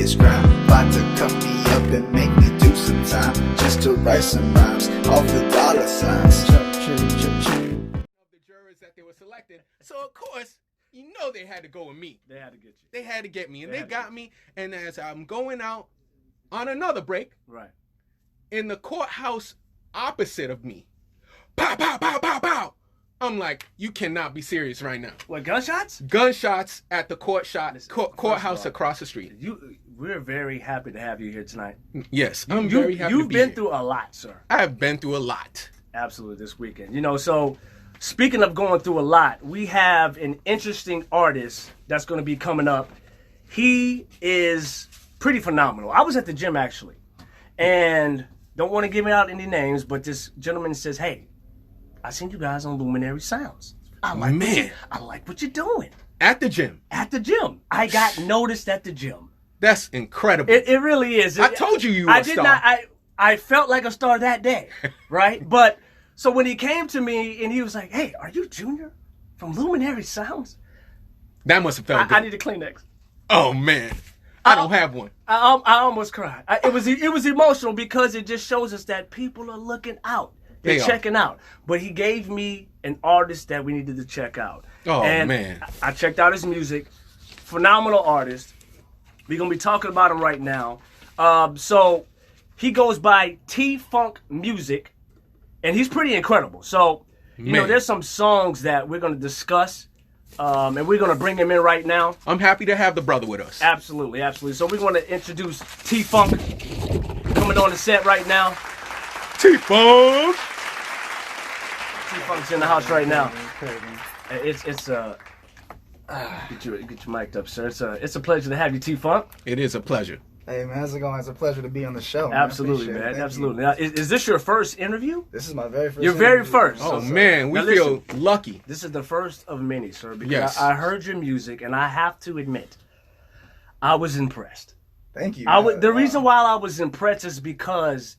this crime. About to cuff me up and make me do some time, just to write some rhymes off the dollar signs. The jurors that they were selected, so of course, you know they had to go with me. They had to get you. They had to get me, and they got me. And as I'm going out on another break, Right. in the courthouse opposite of me, pow, pow, pow, pow, pow. I'm like, you cannot be serious right now. What, gunshots? Gunshots at the courthouse across the street. We're very happy to have you here tonight. Yes, I'm very happy to be You've been here. through a lot, sir. I have been through a lot. Absolutely, this weekend. You know, so speaking of going through a lot, we have an interesting artist that's going to be coming up. He is pretty phenomenal. I was at the gym, actually, and don't want to give out any names, but this gentleman says, hey, I seen you guys on Luminary Sounds. I like what you're doing. At the gym. At the gym. I got noticed at the gym. That's incredible. It really is. I told you were a star. I felt like a star that day, right? But so when he came to me and he was like, hey, are you Junior from Luminary Sounds? That must have felt good. I need a Kleenex. Oh, man. I don't have one. I almost cried. It was emotional because it just shows us that people are looking out. They're checking out. But he gave me an artist that we needed to check out. Oh, and man. I checked out his music. Phenomenal artist. We're going to be talking about him right now. So he goes by T.Fvnk Music, and he's pretty incredible. So, you know, there's some songs that we're going to discuss, and we're going to bring him in right now. I'm happy to have the brother with us. Absolutely, absolutely. So we want to introduce T.Fvnk coming on the set right now. T.Fvnk! T.Fvnk's in the house right now. Get your mic up, sir. It's a pleasure to have you, T.Fvnk. It is a pleasure. Hey man, how's it going? It's a pleasure to be on the show. Absolutely, man. Absolutely. Now, is this your first interview? This is my very first. Your very first. Oh man, we feel lucky. This is the first of many, sir. Because yes. I heard your music, and I have to admit, I was impressed. Thank you. The reason why I was impressed is because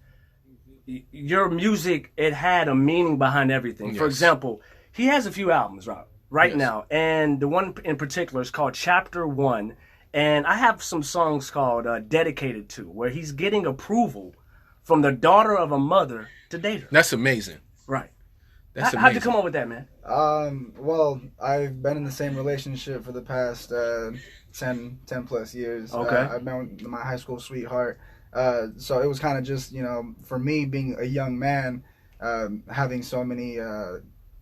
your music, it had a meaning behind everything. Yes. For example, he has a few albums right now, and the one in particular is called Chapter 1, and I have some songs called Dedicated To, where he's getting approval from the daughter of a mother to date her. That's amazing. Right. That's amazing. How'd you come up with that, man? Well, I've been in the same relationship for the past 10 plus years. Okay. I've been with my high school sweetheart. So it was kind of just, you know, for me being a young man, having so many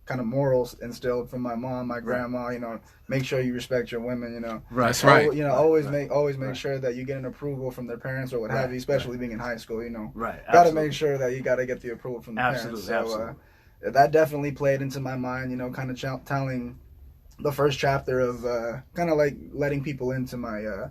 kind of morals instilled from my mom, my grandma, you know, make sure you respect your women, you know. Right. That's right. You know, always make sure that you get an approval from their parents or what have you, especially being in high school, you know. Right. Got to make sure that you got to get the approval from the parents. So, Absolutely. that definitely played into my mind, you know, kind of telling the first chapter of kind of like letting people into my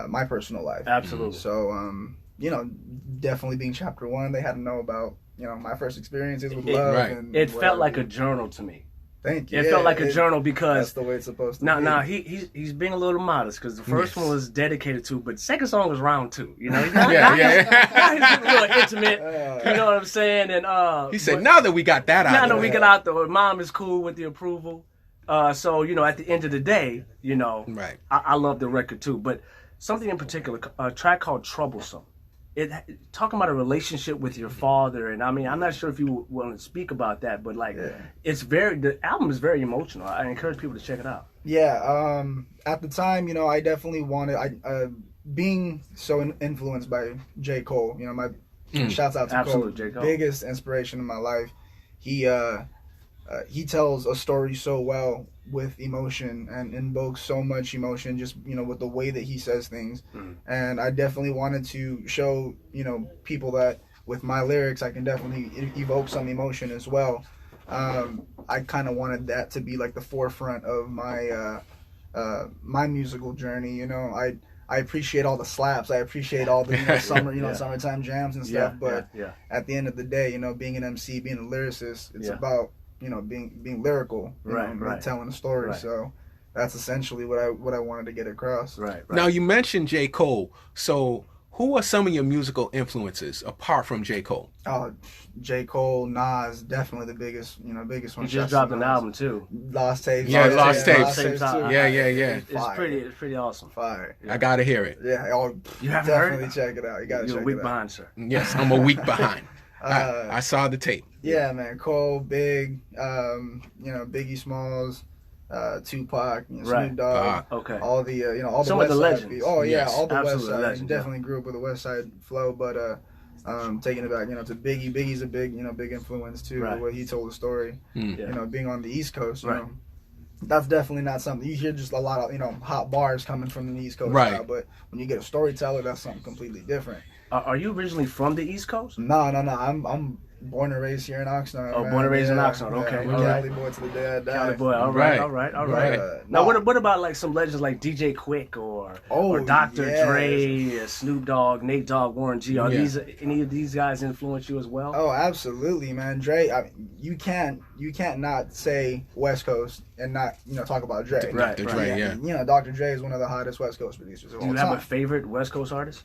my personal life. Absolutely. So, you know, definitely being chapter 1, they had to know about, you know, my first experiences with love. Right. And it felt like a journal to me. Thank you. It felt like a journal because that's the way it's supposed to be. Now he's being a little modest because the first one was Dedicated To, but the second song was Round 2. You know, Yeah. now he's getting a little intimate. You know what I'm saying? And He said, now that we got that out. now that we got out there, mom is cool with the approval. So you know, at the end of the day, you know, Right. I love the record too. But something in particular, a track called Troublesome. Talking about a relationship with your father, and I mean, I'm not sure if you want to speak about that, but like, the album is very emotional. I encourage people to check it out. Yeah, at the time, you know, I definitely wanted, being so influenced by J. Cole, you know, my shouts out to Cole, J. Cole, biggest inspiration in my life. He tells a story so well with emotion and invokes so much emotion just, you know, with the way that he says things. And I definitely wanted to show, you know, people that with my lyrics I can definitely evoke some emotion as well. I kind of wanted that to be like the forefront of my my musical journey. You know, I appreciate all the slaps. I appreciate all the summertime jams and stuff. But at the end of the day, you know, being an MC, being a lyricist, it's about, you know, being lyrical, and telling a story. So that's essentially what I wanted to get across. Right. Now you mentioned J. Cole. So Who are some of your musical influences apart from J. Cole? Oh, J. Cole, Nas, definitely the biggest one. He just dropped an album too. Lost Tapes. Yeah, Lost Tapes. Lost Tapes too. Yeah. It's pretty awesome. Fire. I gotta hear it. Yeah, You haven't heard definitely it? check it out. You gotta You're check a week it out. behind, sir. Yes, I'm a week behind. I saw the tape. Yeah, man. Cole, Big, Biggie Smalls, Tupac, Right. Snoop Dogg. Okay. All the all the Some of West the Side legends. people. Oh yeah, Yes. all the West Absolute Side. legends, Definitely grew up with the West Side flow, but taking it back, to Biggie. Biggie's a big influence too. Right. The way he told the story. Yeah. Being on the East Coast, Right. that's definitely not something you hear. Just a lot of hot bars coming from the East Coast Right. now, but when you get a storyteller, that's something completely different. Are you originally from the East Coast? No. I'm born and raised here in Oxnard. Oh, man. born and raised in Yeah, Oxnard. yeah, Okay, I'm a all right. Cali boy to the day I die. Cali boy. All Right. right. Right. Now, what about like some legends like DJ Quick or Dr. yes. Dre, Snoop Dogg, Nate Dogg, Warren G? Are Yeah. any of these guys influence you as well? Oh, absolutely, man. Dre, you can't not say West Coast and not talk about Dre. Right, Dr. Dre, yeah. Dr. Dre is one of the hottest West Coast producers of Do all you have time. a favorite West Coast artist?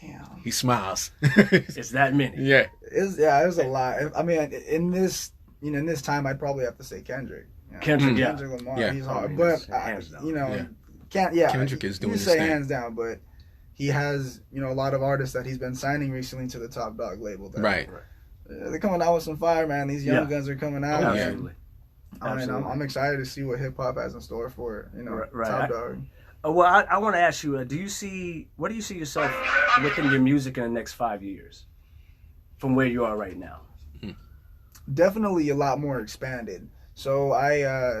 Damn. He smiles. It's that many. Yeah. There's a lot. I mean, in this time, I'd probably have to say Kendrick. Kendrick, yeah. Kendrick Lamar, Yeah. he's I hard, mean, but it's hands down. Kendrick is doing you his say thing. hands down, but he has a lot of artists that he's been signing recently to the Top Dog label. That, Right. They're coming out with some fire, man. These young guns are coming out. Oh, and, Absolutely. I mean, Absolutely. I'm excited to see what hip hop has in store for Right. Top Dog. Well, I want to ask you, what do you see yourself within your music in the next 5 years from where you are right now? Definitely a lot more expanded. So I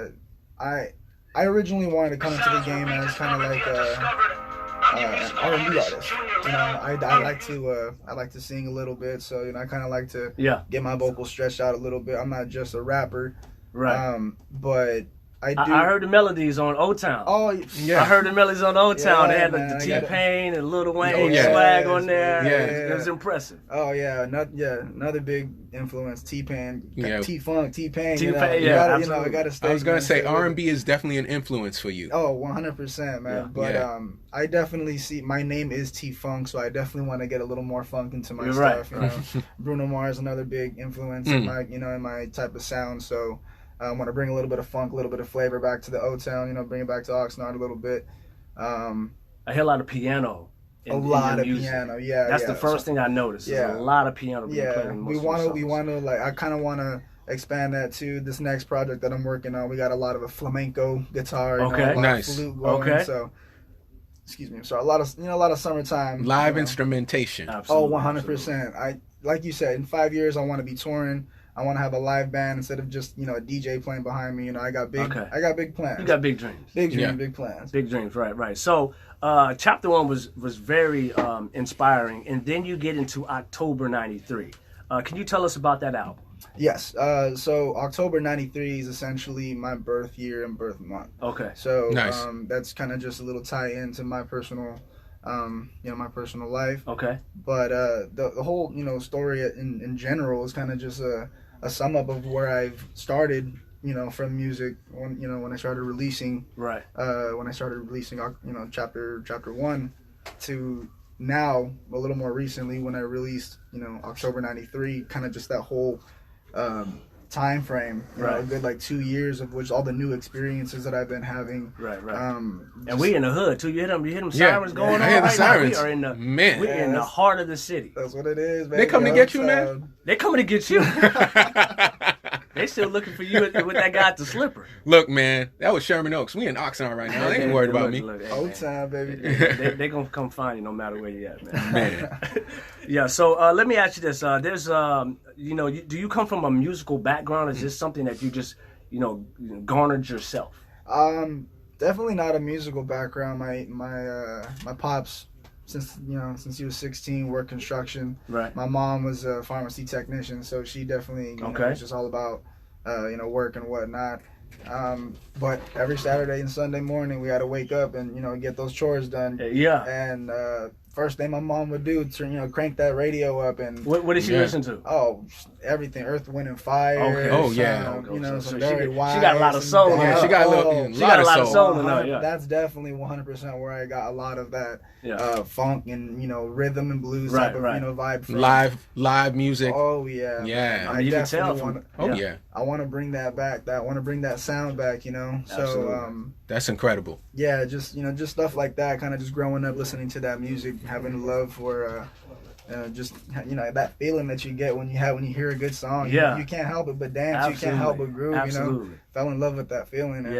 originally wanted to come into the game as kind of like an R&B artist. I like to sing a little bit, so I kind of like to get my vocals stretched out a little bit. I'm not just a rapper, Right. But I do. I heard the melodies on O-Town. Oh Yeah. I heard the melodies on O-Town. Yeah, They had man, like the I got it. T-Pain and Lil Wayne yeah. swag on there. Yeah. It was impressive. Oh yeah, another big influence. T.Fvnk, Yeah. T.Fvnk, T-Pain. T-Pain, you yeah, gotta, absolutely. I gotta stay. I was gonna say stay with it. R&B is definitely an influence for you. Oh, 100%, man. Yeah. But Yeah. I definitely see my name is T.Fvnk, so I definitely want to get a little more funk into my You're stuff. right. Bruno Mars, another big influence in my in my type of sound. So I want to bring a little bit of funk, a little bit of flavor back to the O-Town. Bring it back to Oxnard a little bit. I hear a lot of piano. A lot of music. piano, yeah. That's yeah. the first thing I noticed. Yeah. There's a lot of piano being played Yeah, in most we of the want songs. to like. I kind of want to expand that to this next project that I'm working on. We got a lot of a flamenco guitar, Okay. a lot Nice. of flute going. Okay. So, excuse me. So a lot of summertime Live instrumentation. Absolutely. Oh, 100%. I like you said. In 5 years, I want to be touring. I want to have a live band instead of just a DJ playing behind me. I got big. Okay. I got big plans. You got big dreams. big dreams, Yeah. big plans. Big dreams, right. So, chapter 1 was very inspiring, and then you get into October '93. Can you tell us about that album? Yes. So October '93 is essentially my birth year and birth month. Okay. So Nice. That's kind of just a little tie into my personal, my personal life. Okay. But the whole story in general is kind of just a sum up of where I've started. From music when I started releasing. Right. When I started releasing, chapter 1 to now a little more recently when I released, October '93, kind of just that whole time frame, Right. a good like 2 years of which all the new experiences that I've been having. Right. And we in the hood too. You hear them Yeah. sirens going on I hear the right now? sirons. We are in the Man. We're in the heart of the city. that's what it is, They baby. come to get you, man? They coming to get you. They still looking for you with that guy at the slipper. Look, man, that was Sherman Oaks. We in Oxnard right now. They ain't worried about me. Hey, Old man. time, baby. They gonna come find you no matter where you at, man. Man. Yeah. So let me ask you this: there's, do you come from a musical background? Is this something that you just, garnered yourself? Definitely not a musical background. My pops, since he was 16, worked construction. Right. My mom was a pharmacy technician, so she definitely Okay. was just all about work and whatnot. But every Saturday and Sunday morning, we had to wake up and get those chores done. Yeah. And first thing my mom would do, crank that radio up and What did she listen to? oh, everything, Earth, Wind and Fire. Okay. Oh, yeah. So some she Barry got- White. she got a lot of soul in Yeah, her. she got a lot of soul in her. Yeah. That's definitely 100% where I got a lot of that Yeah. funk and rhythm and blues Right, type of right. vibe. From. Live music. Oh yeah. Yeah. I mean, you can tell definitely from. Oh yeah. I want to bring that back. I want to bring that sound back. So Absolutely. That's incredible. yeah, just stuff like that. Kind of just growing up listening to that music, having a love for just that feeling that you get when you hear a good song. Yeah. You can't help it but dance. You can't help but groove. Absolutely. Fell in love with that feeling. And,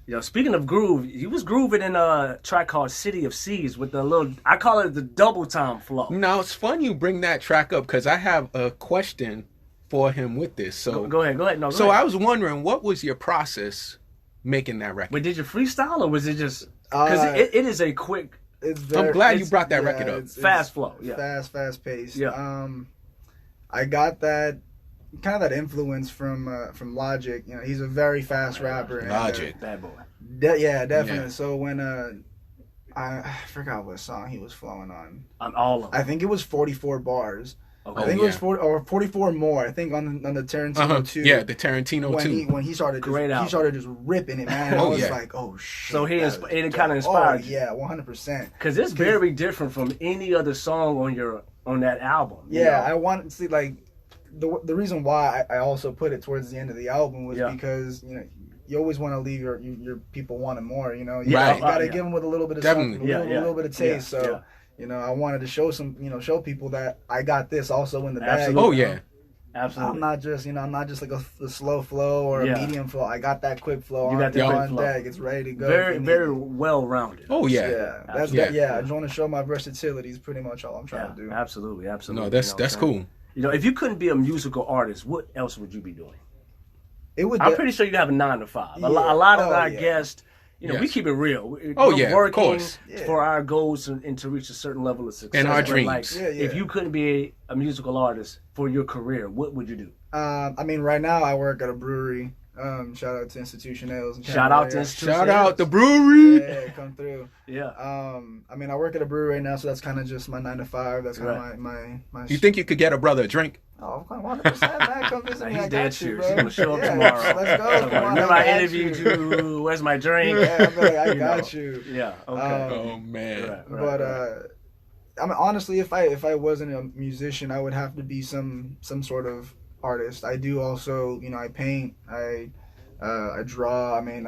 Yeah. Speaking of groove, you was grooving in a track called City of Seas with the little, I call it the double time flow. Now it's fun you bring that track up because I have a question for him with this. So Go ahead. No, go So ahead. I was wondering, what was your process making that record? But did you freestyle or was it just, because it is a quick, it's very, I'm glad you it's- brought that yeah, record up. it's fast flow. Yeah. fast paced. Yeah. I got that kind of that influence from Logic. He's a very fast rapper. And, Logic. Bad boy. yeah, definitely. Yeah. So when I forgot what song he was flowing on. On all of them. I think it was 44 bars. Okay. I think Oh, it was yeah. 44 more. I think on the Tarantino 2. Yeah, the Tarantino when 2. when he started Great he album. started just ripping it, man. I Oh, was yeah. like, oh shit. So it kind of Oh inspired you. yeah, 100%. Because it's very different from any other song on that album. you Yeah, know? I want to see like the reason why I also put it towards the end of the album was Yeah. because you always want to leave your people wanting more. You Right. gotta Yeah. give them with a little bit of Definitely. something, a little bit of taste. Yeah. So I wanted to show show people that I got this also in the bag. Absolutely. Oh yeah. Absolutely. I'm not just like a slow flow or Yeah. a medium flow. I got that quick flow. You got the on quick flow. deck. It's ready to go. if Very, you need very it. well rounded. Oh yeah. Yeah, that's Absolutely. I just want to show my versatility. Is pretty much all I'm trying to do. Absolutely. No, that's You know what I'm cool. saying? If you couldn't be a musical artist, what else would you be doing? It would. I'm pretty sure you have a 9 to 5. Yeah. A lot of Oh, our yeah. guests, we Yes. keep it real. Oh, We're yeah, of working course. Yeah. for our goals and to reach a certain level of success. And our But, dreams. Yeah, yeah. If you couldn't be a musical artist for your career, what would you do? I mean, right now I work at a brewery. Shout out to Institution Ales. Shout out to Institution Shout out the Ales. brewery. Yeah, come through. Yeah. I mean, I work at a brewery right now, so that's kind of just my 9 to 5. That's kind of Right. my. You think you could get a brother a drink? Oh, 100%, man. Come visit me. He's I dead got you, serious. bro. He's gonna show up Yeah, tomorrow. Let's go. Come on, Remember I got interviewed you. Where's my drink? Yeah, I'm like, I You know. got you. Yeah. Okay. Oh man. Right, But I mean, honestly, if I wasn't a musician, I would have to be some sort of artist. I do also, I paint, I draw. I mean,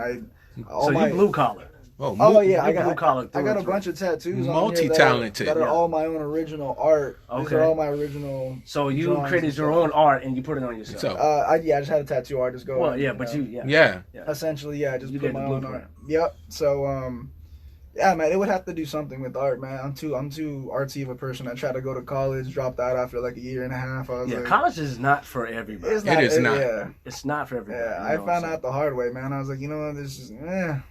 So you blue collar. Oh yeah, I blue got collar. I got a bunch of tattoos on here Multi-talented. that are Yeah. all my own original art. These Okay. are all my original. So you drawings created and your stuff. own art and you put it on yourself. So I just had a tattoo artist go. Well, on, yeah, but know. yeah. Essentially, yeah, I just You put did the my own blueprint. art. Yep. So yeah, man, it would have to do something with art, man. I'm too artsy of a person. I tried to go to college, dropped out after like a year and a half. I was Yeah, like, college is not for everybody. it's It is not. Yeah, It's not for everybody. yeah. you I know what found I'm out the hard way, man. I was like, what, this is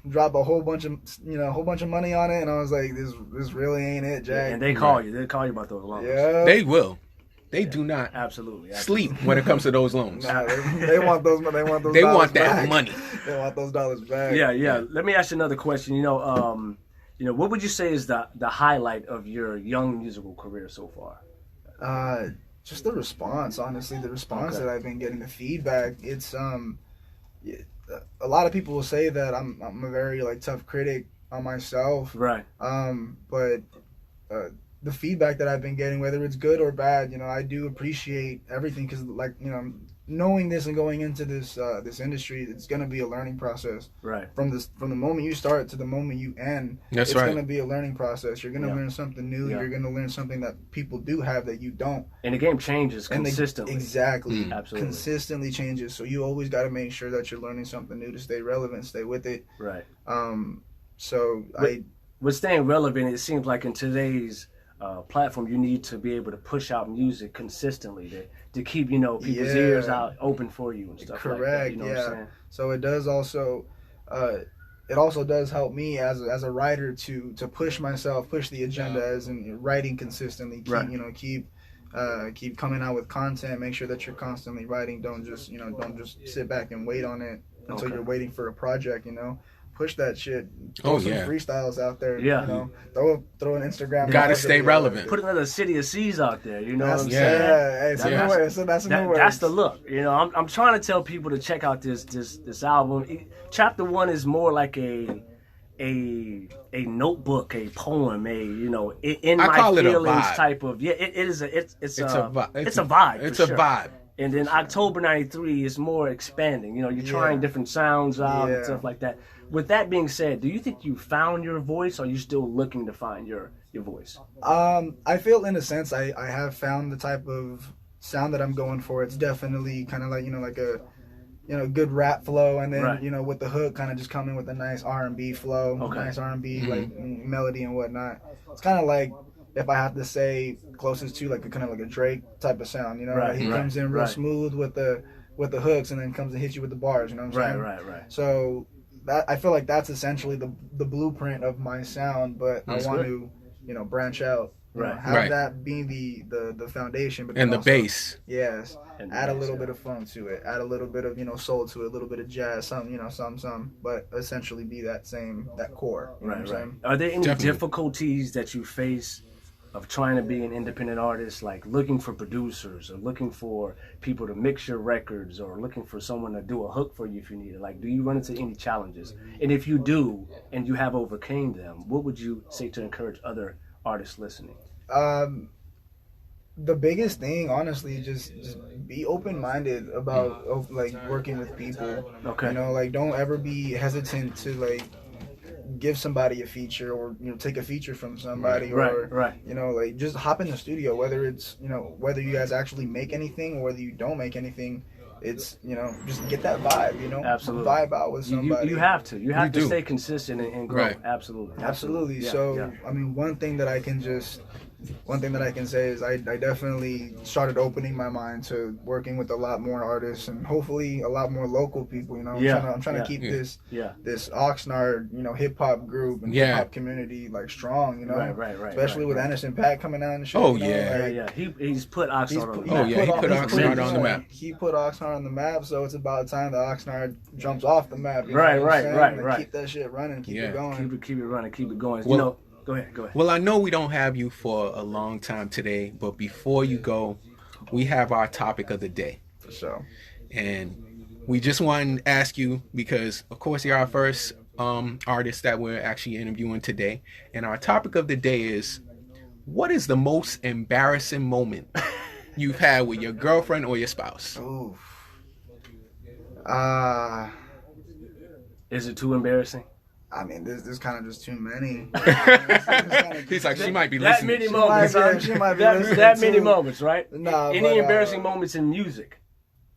drop a whole bunch of money on it, and I was like, this really ain't it, saying? Jack. And they call you. They call you about those loans. Yeah. They will. They do not Absolutely. sleep when it comes to those loans. Nah, they want those. They want those. They dollars want that back. money. They want those dollars back. Yeah. Let me ask you another question. What would you say is the highlight of your young musical career so far? Just the response, honestly, the response Okay. that I've been getting, the feedback. It's a lot of people will say that I'm a very like tough critic on myself. Right. But the feedback that I've been getting, whether it's good or bad, I do appreciate everything because, like, knowing this and going into this industry, it's gonna be a learning process. Right. From the moment you start to the moment you end, That's it's right. gonna be a learning process. You're gonna Yeah. learn something new. Yeah. You're gonna learn something that people do have that you don't. And the game changes And consistently. exactly. Mm. Absolutely. Consistently changes. So you always got to make sure that you're learning something new to stay relevant, stay with it. Right. So But- With staying relevant, it seems like in today's platform, you need to be able to push out music consistently to keep people's Yeah. ears out open for you and stuff like that. Correct, You know what yeah. I'm saying? So it does also, it also does help me as a writer to push myself, push the agenda as in writing consistently. Keep, Right. keep coming out with content. Make sure that you're constantly writing. Don't just sit back and wait on it until Okay. you're waiting for a project. push that shit. Oh, Throw some yeah. freestyles out there. Yeah. You know, throw an Instagram. Gotta live stay video. relevant. Put another City of Seas out there. You know what I'm Yeah. saying? Hey, it's a Yeah. new word. So that's a new word. That's the look. You know, I'm trying to tell people to check out this album. Chapter 1 is more like a notebook, a poem, in I my call it a feelings vibe. type of it's a vibe. it's a vibe. It's for a sure. vibe. And then October '93 is more expanding. You know, you're trying different sounds out Yeah. and stuff like that. With that being said, do you think you found your voice, or are you still looking to find your voice? I feel in a sense I have found the type of sound that I'm going for. It's definitely kind of like like a good rap flow, and then Right. with the hook kind of just coming with a nice R&B flow, Okay. nice R&B like melody and whatnot. It's kind of like, if I have to say, closest to like a kind of like a Drake type of sound. Right, He comes in real right. smooth with the hooks, and then comes and hits you with the bars. You know what I'm saying? Right. So that, I feel like that's essentially the blueprint of my sound, but That's I want good. to branch out. Right. Have Right. that be the foundation, but And then the also- bass. Yes. And the Add a bass, little yeah. bit of funk to it. Add a little bit of soul to it. A little bit of jazz. Some. But essentially be that core. You know what I'm saying? Are there any Definitely. difficulties that you face of trying to be an independent artist, like looking for producers or looking for people to mix your records or looking for someone to do a hook for you if you need it? Like, do you run into any challenges? And if you do, and you have overcame them, what would you say to encourage other artists listening? The biggest thing, honestly, just be open-minded about like working with people. Okay. Like, don't ever be hesitant to like give somebody a feature, or take a feature from somebody, or Right. like just hop in the studio, whether it's whether you guys actually make anything or whether you don't make anything. It's just get that vibe, Absolutely. vibe out with somebody. You have to. You have to do. stay consistent and grow. Right. Absolutely. Yeah, So yeah. I mean, one thing that I can say is I definitely started opening my mind to working with a lot more artists, and hopefully a lot more local people. I'm trying to keep this Oxnard hip hop group and hip hop community like strong. Right. Especially with Anderson .Paak coming out and shit. Oh, Yeah. He's put Oxnard on the map. he put Oxnard on the map. He put Oxnard on the map, so it's about time that Oxnard jumps off the map. Right. Keep that shit running, keep it going. Keep it running, keep it going. Well- Go ahead. Well, I know we don't have you for a long time today, but before you go, we have our topic of the day. For sure. And we just want to ask you, because of course you're our first artist that we're actually interviewing today. And our topic of the day is, what is the most embarrassing moment you've had with your girlfriend or your spouse? Ooh. Is it too embarrassing? I mean, there's kind of just too many. He's like, she might be That listening. many moments, She might be that listening many too. moments, right? Nah, Any but, embarrassing moments in music?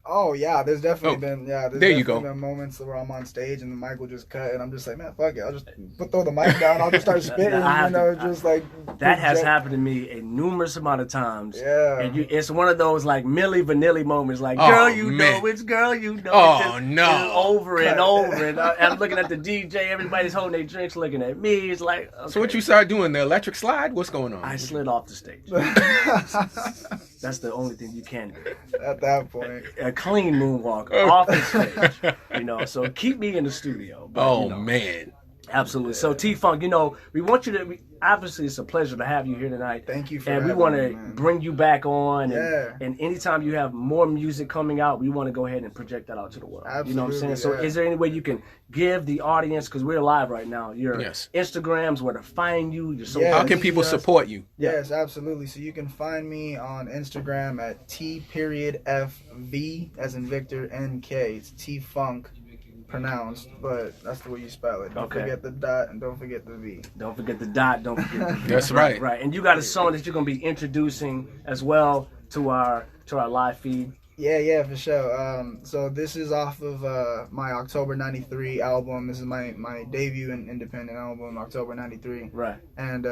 Oh yeah, there's definitely been there you definitely go. been moments where I'm on stage and the mic will just cut, and I'm just like, man, fuck it, I'll just throw the mic down, I'll just start spitting, just like That has happened to me a numerous amount of times. Yeah. And it's one of those like Milli Vanilli moments, like, Oh, girl, you man. know it's girl, you know Oh, it's just, no. it's over and over. And I'm looking at the DJ, everybody's holding their drinks, looking at me. It's like, okay. So what you started doing, the electric slide? What's going on? I slid off the stage. That's the only thing you can do. at that point. A clean moonwalk off the stage. So keep me in the studio. But, Oh, man. Absolutely. So T.Fvnk, we want you to. Obviously, it's a pleasure to have you here tonight. Thank you for And we having want me, to man. bring you back on. Yeah. And anytime you have more music coming out, we want to go ahead and project that out to the world. You know what I'm saying? Absolutely, So yeah. is there any way you can give the audience, because we're live right now, your Yes. Instagrams, where to find you, your social Yeah. How can people support you? Yes, absolutely. So you can find me on Instagram at T.Fv, as in Victor, NK. It's T.Fvnk pronounced, but that's the way you spell it. Don't Okay. forget the dot and don't forget the V. Don't forget the dot. Don't forget the That's right. Right. And you got a song that you're going to be introducing as well to our live feed. Yeah, for sure. So this is off of my October '93 album. This is my debut and independent album, October '93. Right. And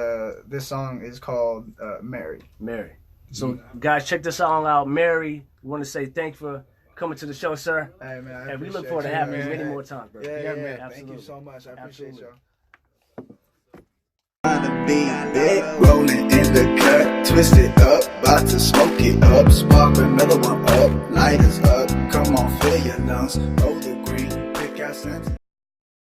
this song is called Mary. Mary. So, guys, check this song out. Mary, we want to say thanks for coming to the show, sir. Hey, man, I And we look appreciate forward to you, having you man. many more times, bro. Yeah, man. Thank Absolutely. you so much. I appreciate Absolutely. y'all. Trying to be big, rolling in the cut, twist it up, about to smoke it up, spark another one up, lighters up, come on, fill your lungs, roll the green, pick out something.